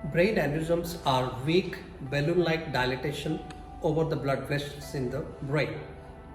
Brain aneurysms are weak, balloon-like dilatation over the blood vessels in the brain,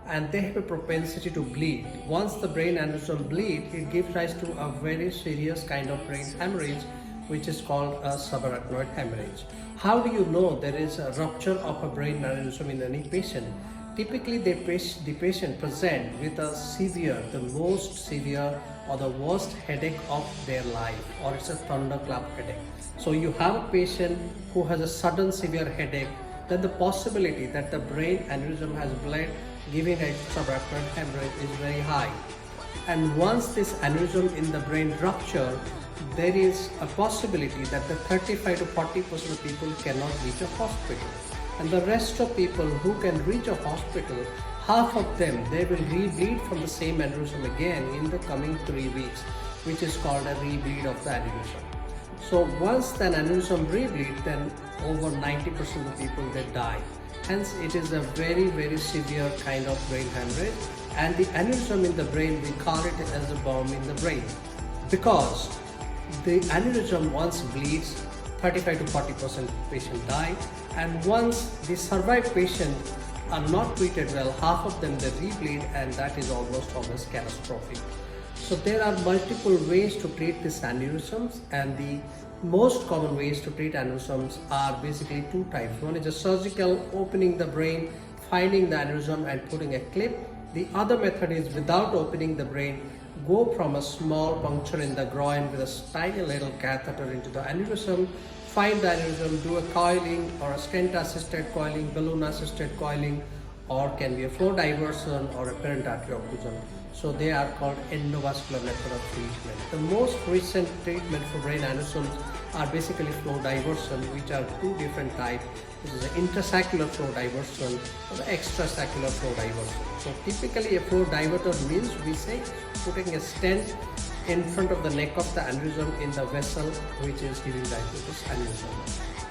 and they have a propensity to bleed. Once the brain aneurysm bleeds, it gives rise to a very serious kind of brain hemorrhage, which is called a subarachnoid hemorrhage. How do you know there is a rupture of a brain aneurysm in any patient? Typically, the patient present with a severe, the most severe or the worst headache of their life, or it's a thunderclap headache. So you have a patient who has a sudden severe headache, then the possibility that the brain aneurysm has bled, giving a subarachnoid hemorrhage is very high. And once this aneurysm in the brain rupture, there is a possibility that the 35 to 40% of people cannot reach a hospital. And the rest of people who can reach a hospital, half of them, they will rebleed from the same aneurysm again in the coming 3 weeks, which is called a rebleed of the aneurysm. So once the aneurysm rebleed, then over 90% of the people, they die. Hence, it is a very, very severe kind of brain hemorrhage. And the aneurysm in the brain, we call it as a bomb in the brain, because the aneurysm once bleeds, 35 to 40% patient die, and once the survived patients are not treated well, half of them they rebleed, and that is almost always catastrophic. So there are multiple ways to treat these aneurysms, and the most common ways to treat aneurysms are basically two types. One is a surgical, opening the brain, finding the aneurysm and putting a clip. The other method is without opening the brain, go from a small puncture in the groin with a tiny little catheter into the aneurysm, find the aneurysm, do a coiling or a stent assisted coiling, balloon assisted coiling, or can be a flow diversion or a parent artery occlusion. So they are called endovascular method of treatment. The most recent treatment for brain aneurysms are basically flow diversion, which are two different types. This is an intrasaccular flow diversion or the extrasaccular flow diversion. So typically a flow diverter means we say putting a stent in front of the neck of the aneurysm in the vessel which is giving rise to this aneurysm.